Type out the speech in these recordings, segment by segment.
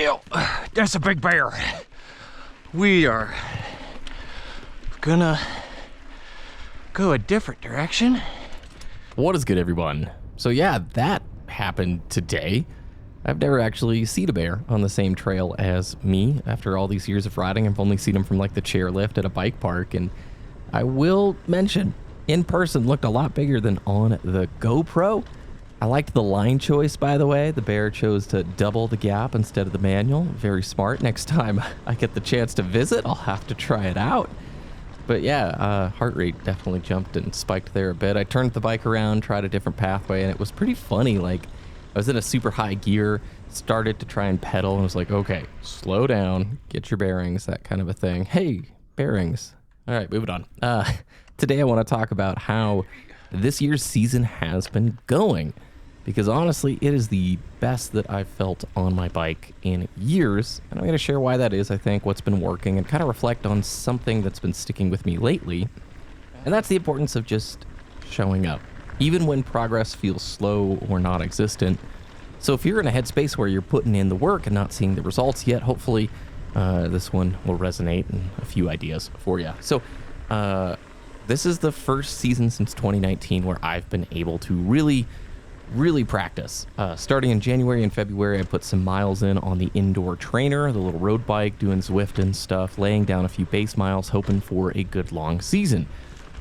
deal. That's a big bear. We are gonna go a different direction. What is good, everyone? So yeah, that happened today. I've never actually seen a bear on the same trail as me. After all these years of riding, I've only seen him from like the chairlift at a bike park, and I will mention, in person looked a lot bigger than on the GoPro. I liked the line choice, by the way. The bear chose to double the gap instead of the manual. Very smart. Next time I get the chance to visit, I'll have to try it out. But yeah, heart rate definitely jumped and spiked there a bit. I turned the bike around, tried a different pathway, and it was pretty funny. Like, I was in a super high gear, started to try and pedal, and was like, okay, slow down, get your bearings, that kind of a thing. Hey, bearings. All right, moving on. Today I want to talk about how this year's season has been going, because honestly, it is the best that I've felt on my bike in years, and I'm going to share why that is, I think, what's been working, and kind of reflect on something that's been sticking with me lately, and that's the importance of just showing up, even when progress feels slow or non-existent. So if you're in a headspace where you're putting in the work and not seeing the results yet, hopefully this one will resonate and a few ideas for you. So this is the first season since 2019 where I've been able to really practice. Starting in January and February, I put some miles in on the indoor trainer, the little road bike, doing Zwift and stuff, laying down a few base miles, hoping for a good long season.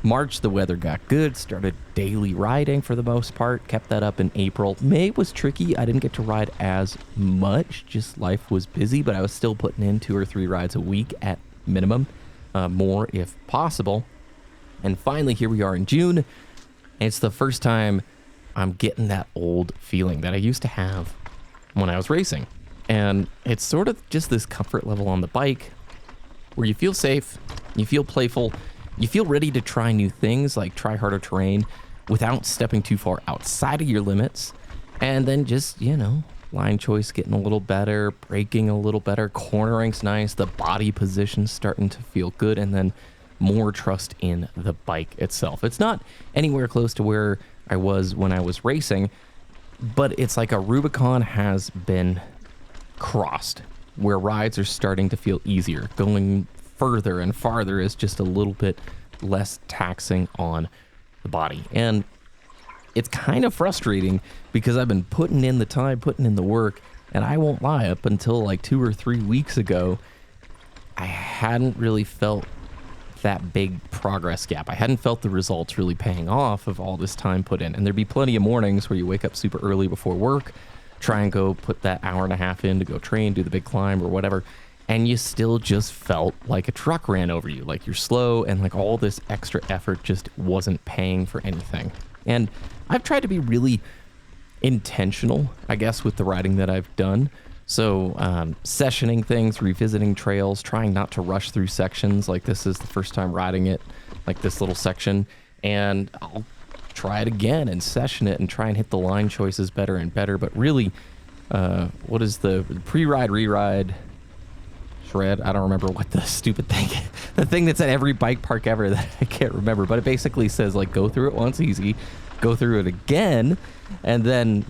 March, the weather got good, started daily riding for the most part, kept that up in April. May was tricky. I didn't get to ride as much, just life was busy, but I was still putting in 2 or 3 rides a week at minimum, more if possible. And finally, here we are in June, and it's the first time I'm getting that old feeling that I used to have when I was racing. And it's sort of just this comfort level on the bike where you feel safe, you feel playful, you feel ready to try new things, like try harder terrain without stepping too far outside of your limits. And then just, line choice getting a little better, braking a little better, cornering's nice, the body position's starting to feel good, and then more trust in the bike itself. It's not anywhere close to where I was when I was racing, but it's like a Rubicon has been crossed, where rides are starting to feel easier. Going further and farther is just a little bit less taxing on the body. And it's kind of frustrating because I've been putting in the time, putting in the work, and I won't lie, up until like 2 or 3 weeks ago, I hadn't really felt that big progress gap. I hadn't felt the results really paying off of all this time put in. And there'd be plenty of mornings where you wake up super early before work, try and go put that hour and a half in to go train, do the big climb or whatever, and you still just felt like a truck ran over you, like you're slow, and like all this extra effort just wasn't paying for anything. And I've tried to be really intentional, I guess, with the riding that I've done. So sessioning things, revisiting trails, trying not to rush through sections. Like this is the first time riding it, like this little section, and I'll try it again and session it and try and hit the line choices better and better. But really, what is the pre-ride, re-ride, shred? I don't remember what the stupid thing, the thing that's at every bike park ever that I can't remember, but it basically says like go through it once easy, go through it again, and then,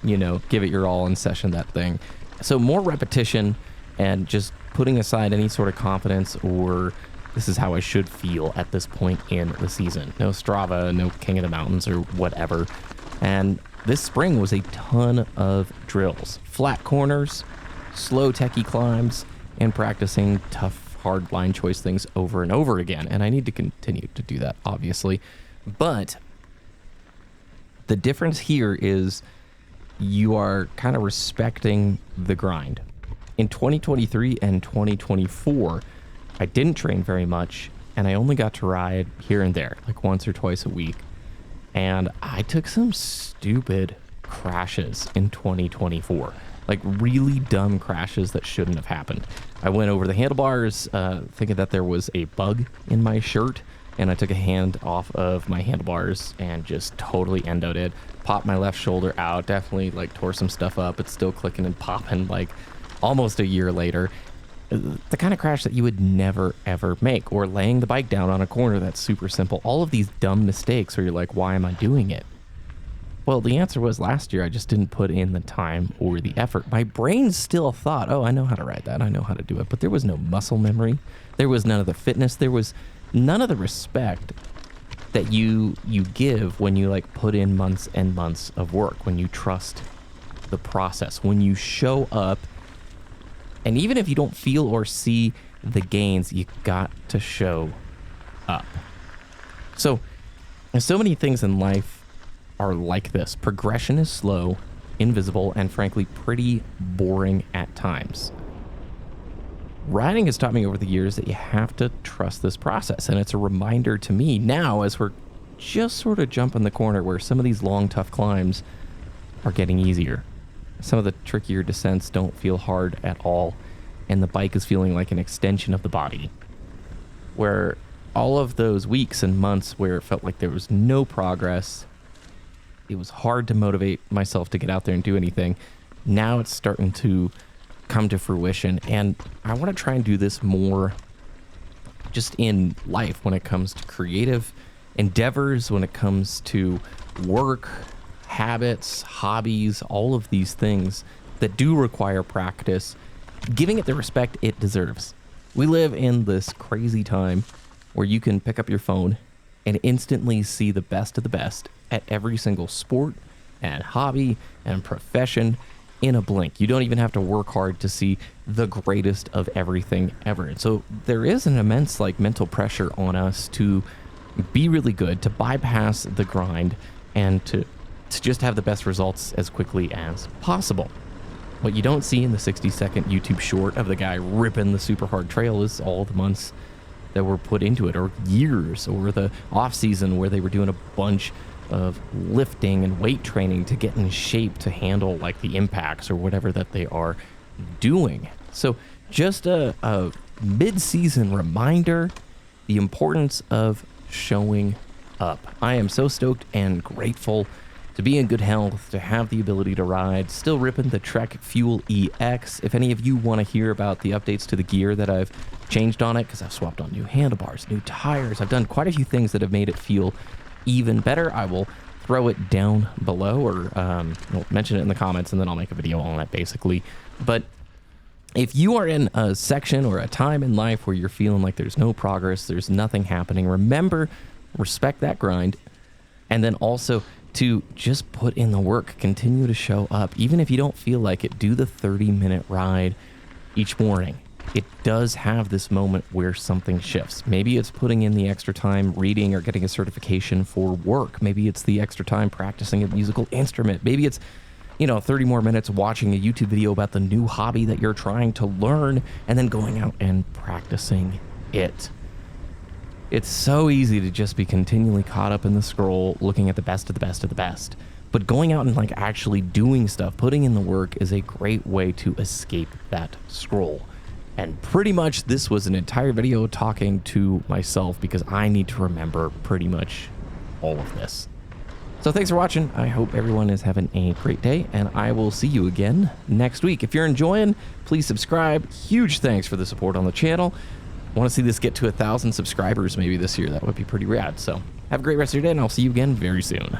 give it your all and session that thing. So more repetition and just putting aside any sort of confidence or this is how I should feel at this point in the season. No Strava, no King of the Mountains or whatever. And this spring was a ton of drills, flat corners, slow techie climbs, and practicing tough, hard line choice things over and over again. And I need to continue to do that, obviously. But the difference here is you are kind of respecting the grind. In 2023 and 2024, I didn't train very much, and I only got to ride here and there, like once or twice a week. And I took some stupid crashes in 2024, like really dumb crashes that shouldn't have happened. I went over the handlebars thinking that there was a bug in my shirt, and I took a hand off of my handlebars and just totally endoed it. Popped my left shoulder out, definitely like tore some stuff up. It's still clicking and popping like almost a year later. The kind of crash that you would never ever make, or laying the bike down on a corner that's super simple. All of these dumb mistakes where you're like, why am I doing it? Well, the answer was last year I just didn't put in the time or the effort. My brain still thought, oh, I know how to ride that. I know how to do it. But there was no muscle memory. There was none of the fitness. There was none of the respect that you give when you like put in months and months of work, when you trust the process, when you show up. And even if you don't feel or see the gains, you got to show up. So many things in life are like this. Progression is slow, invisible, and frankly, pretty boring at times. Riding has taught me over the years that you have to trust this process, and it's a reminder to me now as we're just sort of jumping the corner where some of these long, tough climbs are getting easier. Some of the trickier descents don't feel hard at all, and the bike is feeling like an extension of the body. Where all of those weeks and months where it felt like there was no progress, it was hard to motivate myself to get out there and do anything. Now it's starting to come to fruition, and I want to try and do this more just in life when it comes to creative endeavors, when it comes to work, habits, hobbies, all of these things that do require practice, giving it the respect it deserves. We live in this crazy time where you can pick up your phone and instantly see the best of the best at every single sport and hobby and profession in a blink. You don't even have to work hard to see the greatest of everything ever. And so there is an immense like mental pressure on us to be really good, to bypass the grind, and to just have the best results as quickly as possible. What you don't see in the 60-second YouTube short of the guy ripping the super hard trail is all the months that were put into it, or years, or the off season where they were doing a bunch of lifting and weight training to get in shape to handle like the impacts or whatever that they are doing. So just a mid-season reminder, the importance of showing up. I am so stoked and grateful to be in good health, to have the ability to ride, still ripping the Trek Fuel EX. If any of you want to hear about the updates to the gear that I've changed on it, because I've swapped on new handlebars, new tires, I've done quite a few things that have made it feel even better, I will throw it down below, or I'll mention it in the comments, and then I'll make a video on it basically. But if you are in a section or a time in life where you're feeling like there's no progress, there's nothing happening, remember, respect that grind, and then also to just put in the work, continue to show up. Even if you don't feel like it, do the 30-minute ride each morning. It does have this moment where something shifts. Maybe it's putting in the extra time reading or getting a certification for work. Maybe it's the extra time practicing a musical instrument. Maybe it's 30 more minutes watching a YouTube video about the new hobby that you're trying to learn and then going out and practicing it. It's so easy to just be continually caught up in the scroll, looking at the best of the best of the best. But going out and like actually doing stuff, putting in the work, is a great way to escape that scroll. And pretty much this was an entire video talking to myself because I need to remember pretty much all of this. So thanks for watching. I hope everyone is having a great day, and I will see you again next week. If you're enjoying, please subscribe. Huge thanks for the support on the channel. I want to see this get to 1,000 subscribers maybe this year. That would be pretty rad. So have a great rest of your day, and I'll see you again very soon.